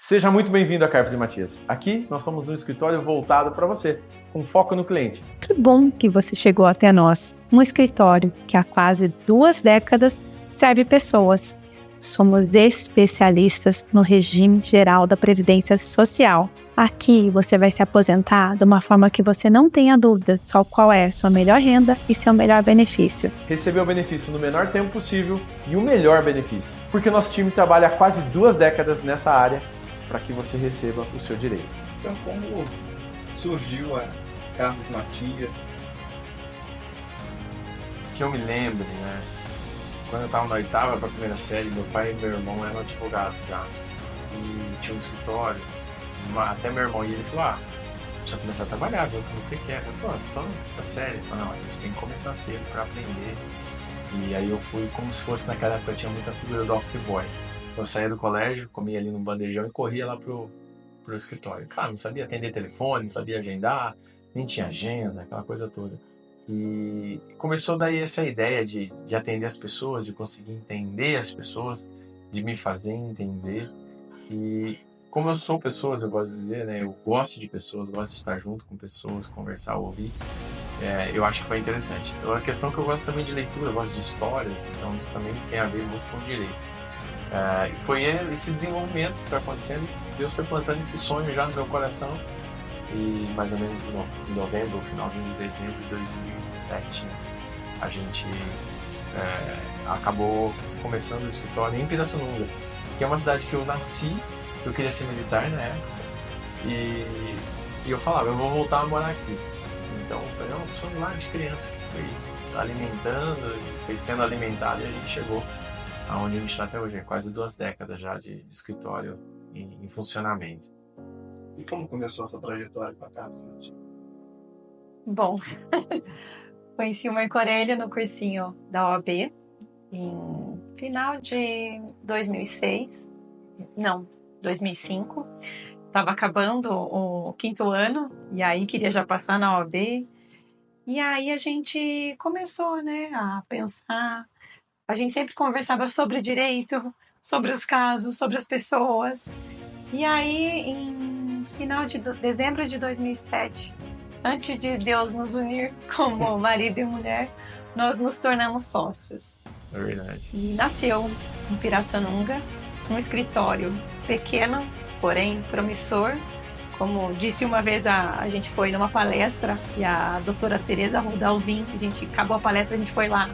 Seja muito bem-vindo a Carpes e Matias. Aqui nós somos um escritório voltado para você, com foco no cliente. Que bom que você chegou até nós. Um escritório que há quase 2 décadas serve pessoas. Somos especialistas no regime geral da Previdência Social. Aqui você vai se aposentar de uma forma que você não tenha dúvida só qual é a sua melhor renda e seu melhor benefício. Receber o benefício no menor tempo possível e o melhor benefício. Porque nosso time trabalha há quase 2 décadas nessa área para que você receba o seu direito. Então, como surgiu a Carpes Matias? Que eu me lembre, né? Quando eu estava na 8ª para a primeira série, meu pai e meu irmão eram advogados já. E tinha um escritório, até meu irmão ia, ele falou, precisa começar a trabalhar, ver o que você quer. Eu falei, então, tá sério? Ele falou, não, a gente tem que começar cedo para aprender. E aí eu fui como se fosse, naquela época tinha muita figura do office boy. Eu saía do colégio, comia ali num bandejão e corria lá pro escritório. Claro, não sabia atender telefone, não sabia agendar, nem tinha agenda, aquela coisa toda. E começou daí essa ideia de atender as pessoas, de conseguir entender as pessoas, de me fazer entender. E como eu sou pessoas, eu gosto de dizer, né? Eu gosto de pessoas, gosto de estar junto com pessoas, conversar, ouvir. Eu acho que foi interessante. A questão que eu gosto também de leitura, eu gosto de histórias, então isso também tem a ver muito com o direito. E foi esse desenvolvimento que foi acontecendo, Deus foi plantando esse sonho já no meu coração. E mais ou menos em novembro, finalzinho de dezembro de 2007, a gente acabou começando o escritório em Pirassununga, que é uma cidade que eu nasci, eu queria ser militar na época, e eu falava, eu vou voltar a morar aqui. Então foi um sonho lá de criança que foi alimentando, foi sendo alimentado, e a gente chegou aonde a gente está até hoje, quase 2 décadas já de escritório em funcionamento. E como começou a sua trajetória com a Carpes Matias? Bom, conheci o Marco Aurélio no cursinho da OAB em final de 2006, não, 2005. Estava acabando o 5º ano e aí queria já passar na OAB. E aí a gente começou, né, a pensar. A gente sempre conversava sobre direito, sobre os casos, sobre as pessoas. E aí, em final de dezembro de 2007, antes de Deus nos unir como marido e mulher, nós nos tornamos sócios. É verdade. E nasceu em Pirassununga, um escritório pequeno, porém promissor. Como disse uma vez, a gente foi numa palestra e a doutora Tereza Rodalvin, a gente acabou a palestra, a gente foi lá,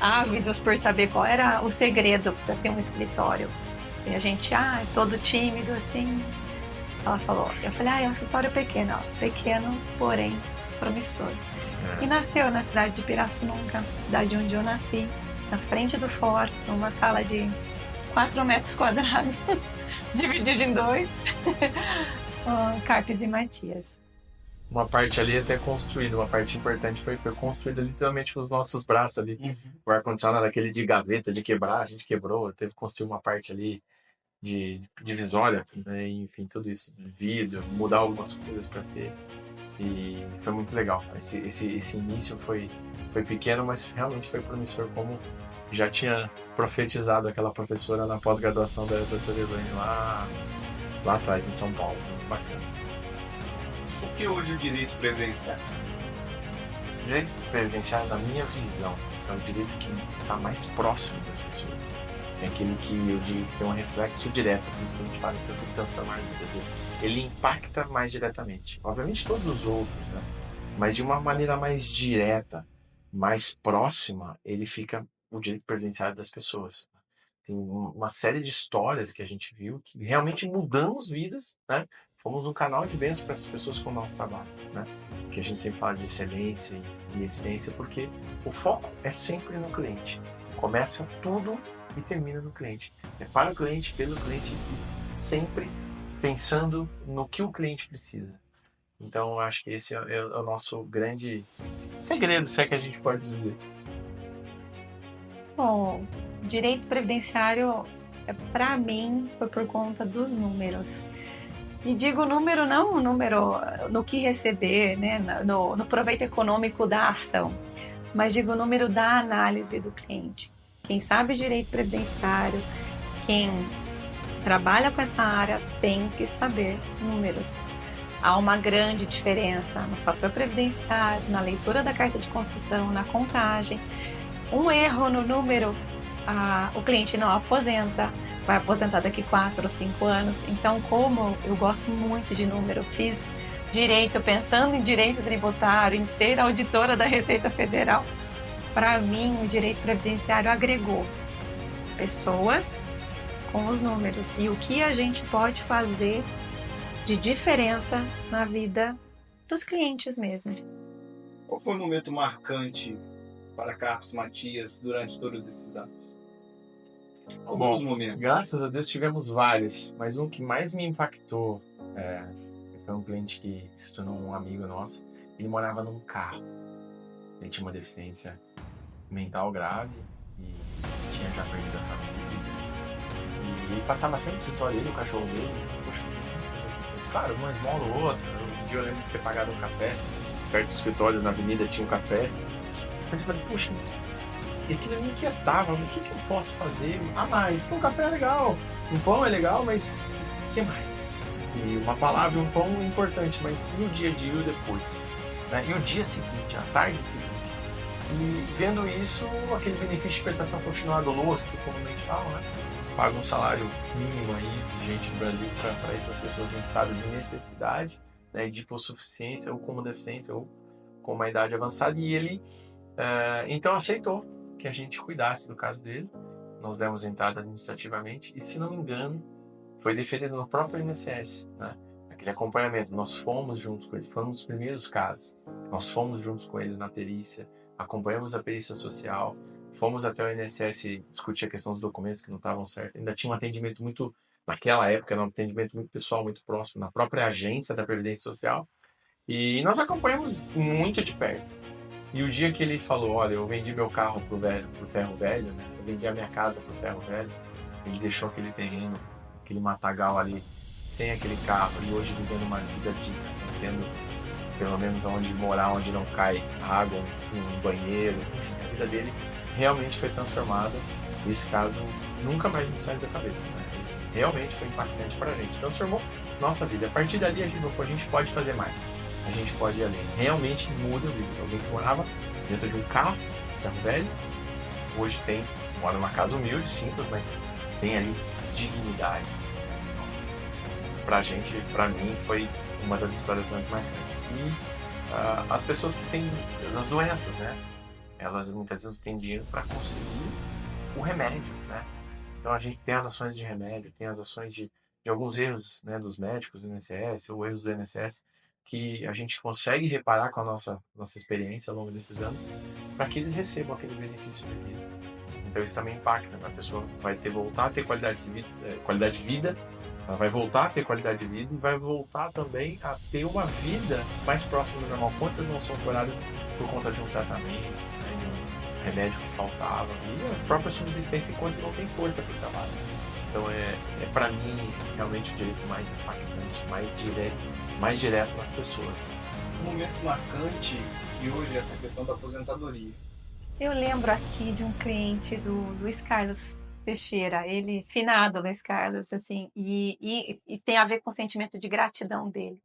ávidos por saber qual era o segredo para ter um escritório. E a gente, é todo tímido, assim. Ela falou, eu falei, é um escritório pequeno, pequeno, porém promissor. E nasceu na cidade de Pirassununga, cidade onde eu nasci, na frente do forte, numa sala de 4 metros quadrados, dividido em 2, Carpes e Matias. Uma parte ali até construída, uma parte importante foi construída literalmente com os nossos braços ali. O ar-condicionado, aquele de gaveta, de quebrar, a gente quebrou, teve que construir uma parte ali de divisória, né? Enfim, tudo isso, vidro, mudar algumas coisas para ter. E foi muito legal. Esse início foi pequeno, mas realmente foi promissor, como já tinha profetizado aquela professora na pós-graduação da doutora Elaine lá atrás, em São Paulo. Muito bacana. Por que hoje o direito previdenciário? O direito previdenciário, na minha visão, é o direito que está mais próximo das pessoas. É aquele que eu digo que tem um reflexo direto, por isso que a gente fala que eu estou transformando vidas. Ele impacta mais diretamente. Obviamente todos os outros, né? Mas de uma maneira mais direta, mais próxima, ele fica o direito previdenciário das pessoas. Tem uma série de histórias que a gente viu que realmente mudamos vidas, né? Fomos um canal de bênçãos para essas pessoas com o nosso trabalho, né? Que a gente sempre fala de excelência e eficiência, porque o foco é sempre no cliente. Começa tudo e termina no cliente. É para o cliente, pelo cliente, sempre pensando no que o cliente precisa. Então, eu acho que esse é o nosso grande segredo, se é que a gente pode dizer. Bom, direito previdenciário, para mim, foi por conta dos números. E digo número, não o número no que receber, né, no proveito econômico da ação, mas digo o número da análise do cliente. Quem sabe direito previdenciário, quem trabalha com essa área tem que saber números. Há uma grande diferença no fator previdenciário, na leitura da carta de concessão, na contagem. Um erro no número, o cliente não aposenta, vai aposentar daqui 4 ou 5 anos. Então, como eu gosto muito de número, fiz direito pensando em direito tributário, em ser auditora da Receita Federal, para mim o direito previdenciário agregou pessoas com os números e o que a gente pode fazer de diferença na vida dos clientes mesmo. Qual foi o momento marcante para Carlos Matias durante todos esses anos? Alguns momentos. Graças a Deus tivemos vários, mas um que mais me impactou foi um cliente que se tornou um amigo nosso. Ele morava num carro. Ele tinha uma deficiência mental grave e tinha já perdido a família. E ele passava sempre no escritório dele, o cachorro dele. Poxa, mas, claro, uma esmola ou outra. Um dia eu lembro de ter pagado um café. Perto do escritório, na avenida, tinha um café. Mas eu falei, poxa, e aquilo me inquietava. O que eu posso fazer a mais? Porque um café é legal, um pão é legal, mas o que mais? E uma palavra, um pão é importante, mas e o dia a dia e o depois? Né? E o dia seguinte, a tarde seguinte? E vendo isso, aquele benefício de prestação continuada doloso, que comumente falam, né? Paga um salário mínimo aí de gente no Brasil para essas pessoas em estado de necessidade, né? De hipossuficiência ou com deficiência ou com uma idade avançada. E ele, então, aceitou que a gente cuidasse do caso dele. Nós demos entrada administrativamente e, se não me engano, foi deferido no próprio INSS, né? Aquele acompanhamento. Nós fomos juntos com ele, foi um dos primeiros casos. Nós fomos juntos com ele na perícia, acompanhamos a perícia social, fomos até o INSS discutir a questão dos documentos que não estavam certos. Ainda tinha um atendimento muito, naquela época, era um atendimento muito pessoal, muito próximo, na própria agência da Previdência Social. E nós acompanhamos muito de perto. E o dia que ele falou, olha, eu vendi meu carro pro ferro velho, né? Eu vendi a minha casa pro ferro velho, ele deixou aquele terreno, aquele matagal ali, sem aquele carro, e hoje vivendo uma vida digna, tendo pelo menos onde morar, onde não cai água, um banheiro, enfim, a vida dele realmente foi transformada. E esse caso nunca mais me saiu da cabeça, né? Isso realmente foi impactante para a gente, transformou nossa vida. A partir dali a gente pode fazer mais, a gente pode ir além. Realmente muda a vida. Alguém que morava dentro de um carro velho, hoje mora numa casa humilde, simples, mas tem ali dignidade. Pra gente, pra mim, foi uma das histórias mais marcantes. E as pessoas que têm as doenças, né? Elas muitas vezes têm dinheiro para conseguir o remédio, né? Então a gente tem as ações de remédio, tem as ações de alguns erros, né, dos médicos do INSS ou erros do INSS que a gente consegue reparar com a nossa experiência ao longo desses anos para que eles recebam aquele benefício de vida. Então isso também impacta, né? A pessoa vai voltar a ter qualidade de vida, ela vai voltar a ter qualidade de vida e vai voltar também a ter uma vida mais próxima do normal. Quantas não são curadas por conta de um tratamento, né, de um remédio que faltava, e a própria subsistência enquanto não tem força para o trabalho. Então é para mim realmente o direito mais impactante, mais direto nas pessoas. Um momento marcante e hoje essa questão da aposentadoria. Eu lembro aqui de um cliente do Luiz Carlos Teixeira, ele finado, Luiz Carlos, assim, e tem a ver com o sentimento de gratidão dele.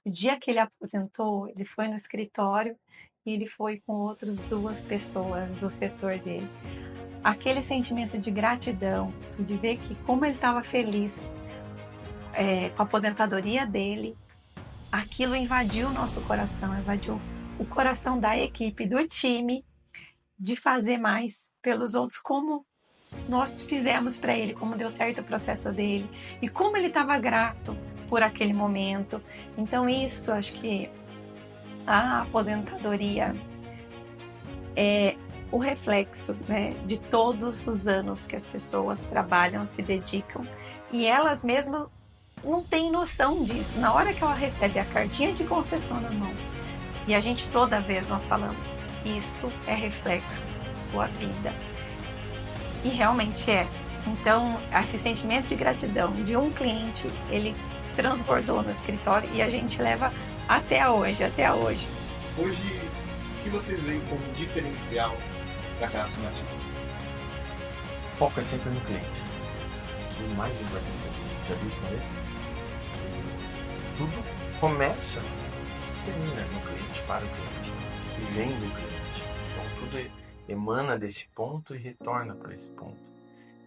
O dia que ele aposentou, ele foi no escritório e ele foi com outras 2 pessoas do setor dele. Aquele sentimento de gratidão e de ver que como ele estava feliz com a aposentadoria dele, aquilo invadiu o nosso coração, invadiu o coração da equipe, do time, de fazer mais pelos outros, como nós fizemos para ele, como deu certo o processo dele e como ele estava grato por aquele momento. Então isso, acho que a aposentadoria é o reflexo, né, de todos os anos que as pessoas trabalham, se dedicam e elas mesmas não têm noção disso. Na hora que ela recebe a cartinha de concessão na mão e a gente toda vez nós falamos, isso é reflexo da sua vida. E realmente é. Então, esse sentimento de gratidão de um cliente, ele transbordou no escritório e a gente leva até hoje. Hoje, o que vocês veem como diferencial da Carlos Matias? O foco é sempre no cliente. O mais importante é o cliente. Já viu isso uma vez? Tudo começa e termina no cliente, para o cliente, e vem do cliente. Então tudo emana desse ponto e retorna para esse ponto.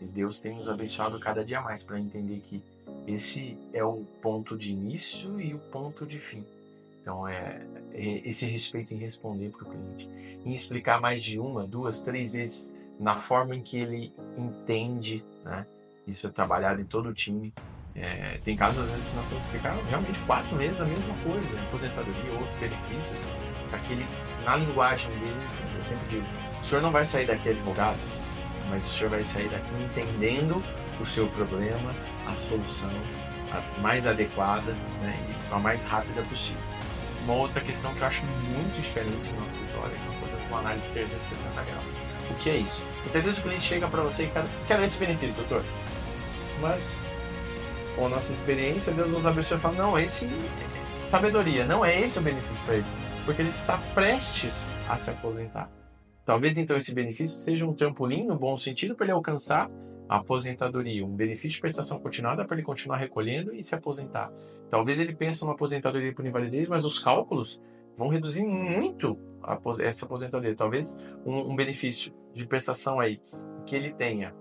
E Deus tem nos abençoado cada dia mais para entender que esse é o ponto de início e o ponto de fim. Então é esse respeito em responder para o cliente, em explicar mais de uma, duas, três vezes na forma em que ele entende, né? Isso é trabalhado em todo o time. Tem casos, às vezes, que nós temos que explicar realmente 4 vezes a mesma coisa, aposentadoria, outros benefícios, para que ele, na linguagem dele, eu sempre digo, o senhor não vai sair daqui advogado, mas o senhor vai sair daqui entendendo o seu problema, a solução a mais adequada, né, e a mais rápida possível. Uma outra questão que eu acho muito diferente no nosso escritório é que nós fazemos uma análise de 360 graus. O que é isso? Porque às vezes o cliente chega para você e quer esse benefício, doutor. Mas, com a nossa experiência, Deus nos abençoa e fala, não, sabedoria, não é esse o benefício para ele. Porque ele está prestes a se aposentar. Talvez então esse benefício seja um trampolim, no bom sentido, para ele alcançar a aposentadoria, um benefício de prestação continuada para ele continuar recolhendo e se aposentar. Talvez ele pense numa aposentadoria por invalidez, mas os cálculos vão reduzir muito essa aposentadoria. Talvez um benefício de prestação aí que ele tenha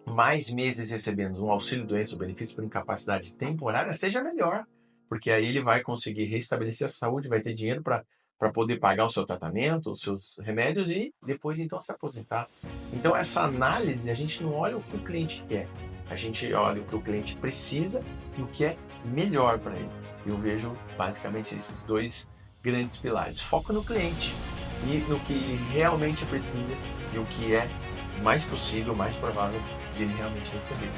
mais meses recebendo um auxílio-doença ou benefício por incapacidade temporária seja melhor, porque aí ele vai conseguir restabelecer a saúde, vai ter dinheiro para poder pagar o seu tratamento, os seus remédios e depois então se aposentar. Então essa análise, a gente não olha o que o cliente quer, a gente olha o que o cliente precisa e o que é melhor para ele. Eu vejo basicamente esses dois grandes pilares: foco no cliente e no que ele realmente precisa e o que é mais possível, mais provável de ele realmente receber.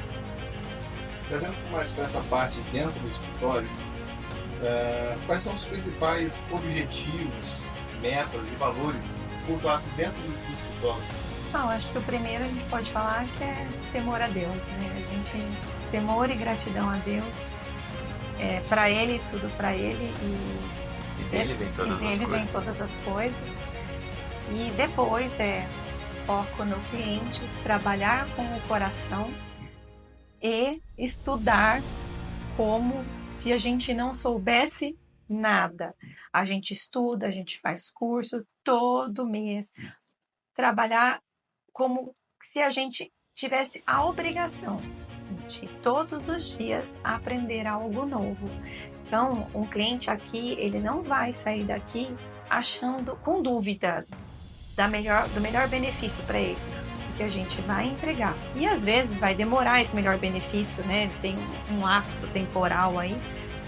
Trazendo mais para essa parte dentro do escritório, quais são os principais objetivos, metas e valores cultuados dentro do escritório? Não, acho que o primeiro a gente pode falar que é temor a Deus, né? A gente, temor e gratidão a Deus, para Ele, tudo para Ele, E dele vem todas as dele coisas. vem todas as coisas. E depois foco no cliente, trabalhar com o coração e estudar como se a gente não soubesse nada. A gente estuda, a gente faz curso todo mês. Trabalhar como se a gente tivesse a obrigação de todos os dias aprender algo novo. Então, um cliente aqui, ele não vai sair daqui achando, com dúvida do melhor benefício para ele, porque a gente vai entregar. E às vezes vai demorar esse melhor benefício, né? Tem um lapso temporal aí,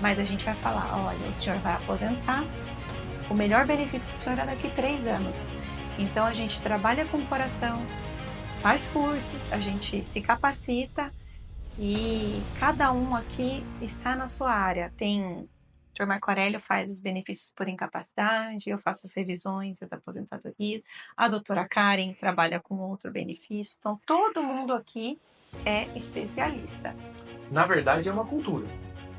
mas a gente vai falar, olha, o senhor vai aposentar, o melhor benefício para o senhor é daqui 3 anos. Então a gente trabalha com o coração, faz cursos, a gente se capacita e cada um aqui está na sua área. O Dr. Marco Aurélio faz os benefícios por incapacidade, eu faço as revisões, as aposentadorias, a doutora Karen trabalha com outro benefício. Então todo mundo aqui é especialista. Na verdade, é uma cultura.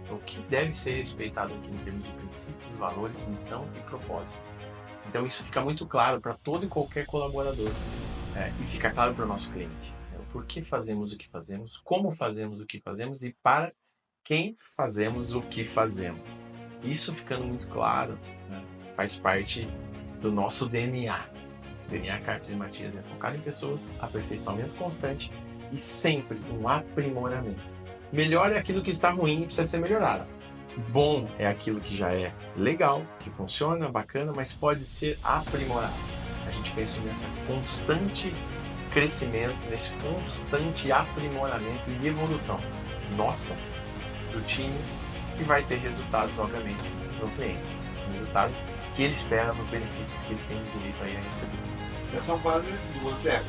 O que deve ser respeitado aqui em termos de princípios, valores, missão e propósito. Então isso fica muito claro para todo e qualquer colaborador, e fica claro para o nosso cliente. O porquê fazemos o que fazemos, como fazemos o que fazemos e para quem fazemos o que fazemos. Isso ficando muito claro, né, faz parte do nosso DNA. O DNA Carpes e Matias é focado em pessoas, aperfeiçoamento constante e sempre um aprimoramento. Melhor é aquilo que está ruim e precisa ser melhorado. Bom é aquilo que já é legal, que funciona, bacana, mas pode ser aprimorado. A gente pensa nesse constante crescimento, nesse constante aprimoramento e evolução nossa, do time, que vai ter resultados, obviamente, no cliente. Resultado que ele espera nos benefícios que ele tem direito aí a receber. Já são quase 2 décadas.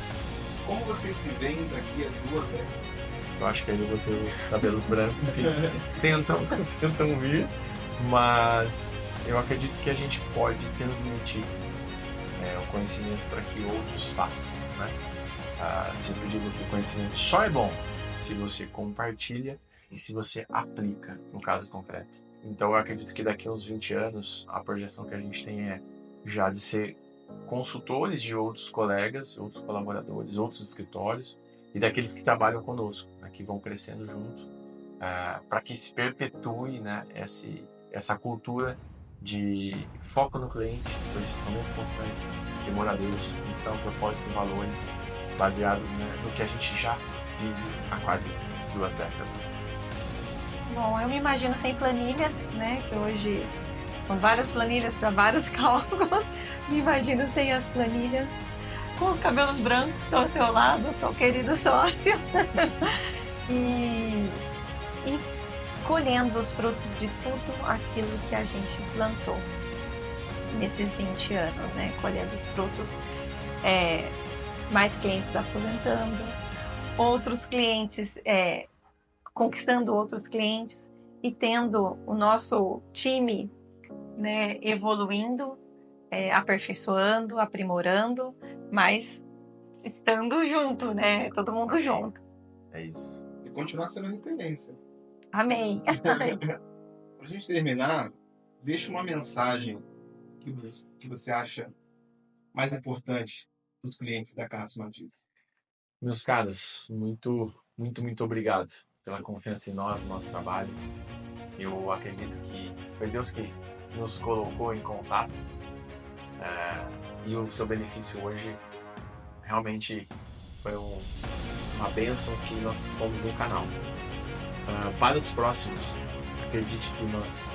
Como vocês se veem daqui a 2 décadas? Eu acho que ainda vou ter os cabelos brancos que tentam vir, mas eu acredito que a gente pode transmitir o conhecimento para que outros façam, né? Sempre digo que o conhecimento só é bom se você compartilha e se você aplica no caso concreto. Então eu acredito que daqui a uns 20 anos a projeção que a gente tem é já de ser consultores de outros colegas, outros colaboradores, outros escritórios e daqueles que trabalham conosco, né, que vão crescendo juntos, para que se perpetue, né, essa cultura de foco no cliente, posicionamento constante, temor a Deus, missão, propósito e valores baseados, né, no que a gente já vive há quase 2 décadas. Bom, eu me imagino sem planilhas, né? Que hoje são várias planilhas para vários cálculos. Me imagino sem as planilhas, com os cabelos brancos ao seu lado, seu querido sócio. e colhendo os frutos de tudo aquilo que a gente plantou nesses 20 anos, né? Colhendo os frutos, mais clientes aposentando, outros clientes, conquistando outros clientes e tendo o nosso time, né, evoluindo, aperfeiçoando, aprimorando, mas estando junto, né? Todo mundo junto. É isso. E continuar sendo referência. Amém. Pra gente terminar, deixa uma mensagem que você acha mais importante para os clientes da Carlos Matias. Meus caros, muito obrigado pela confiança em nós, no nosso trabalho. Eu acredito que foi Deus que nos colocou em contato, e o seu benefício hoje realmente foi uma bênção que nós fomos no canal. Para os próximos, acredite que nós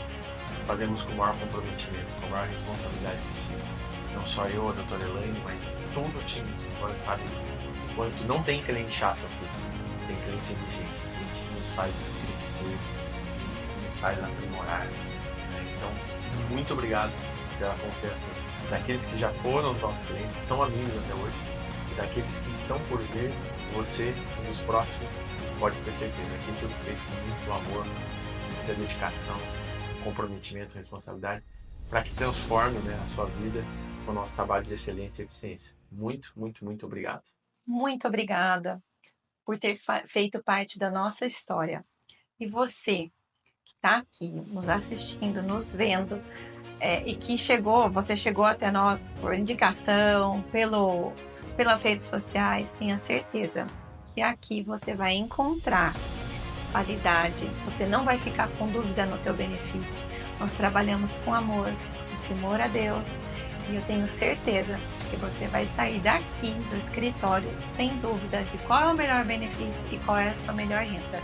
fazemos com o maior comprometimento, com a maior responsabilidade possível. Não só eu, a doutora Elaine, mas todo o time do escritório sabe o quanto não tem cliente chato aqui, tem cliente exigente, cliente que nos faz crescer, que nos faz aprimorar. Então, muito obrigado pela confiança daqueles que já foram os nossos clientes, são amigos até hoje, e daqueles que estão por vir, você e os próximos, pode ter certeza, aqui tudo feito com muito amor, muita dedicação, comprometimento, responsabilidade, para que transforme, né, a sua vida com o nosso trabalho de excelência e eficiência. Muito obrigado. Muito obrigada por ter feito parte da nossa história. E você que está aqui nos assistindo, nos vendo, e que você chegou até nós por indicação, pelas redes sociais, tenha certeza que aqui você vai encontrar qualidade, você não vai ficar com dúvida no teu benefício. Nós trabalhamos com amor, com temor a Deus, e eu tenho certeza que você vai sair daqui do escritório sem dúvida de qual é o melhor benefício e qual é a sua melhor renda.